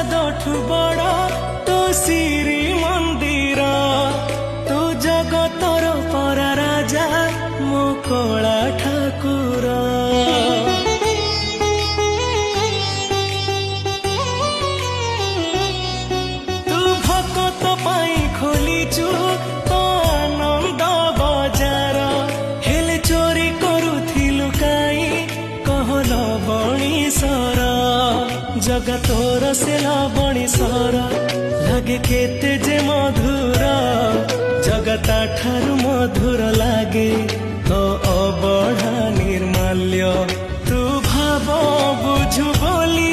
ପ୍ରାସାଦଠୁ ବଡ଼ ତୁ ଶ୍ରୀ ମନ୍ଦିର ତୁ ଜଗତର ପରା ରାଜା ମୋ କଳା ଠାକୁର। ତୁ ଭକତ ପାଇଁ ଖୋଲିଛୁ ତ ଆନନ୍ଦ ବଜାର, ହେଲେ ଚୋରି କରୁଥିଲୁ କାଇଁ କହଲ ବଣିସର। ଜଗା ତୋର ସେ ଲବଣିସର ଲାଗେ କେତେ ଯେ ମଧୁର, ଜଗତା ଠାରୁ ମଧୁର ଲାଗେ ତ ଅବଢା ନିର୍ମାଲ୍ୟ। ତୁ ଭାବ ବୁଝୁ ବୋଲି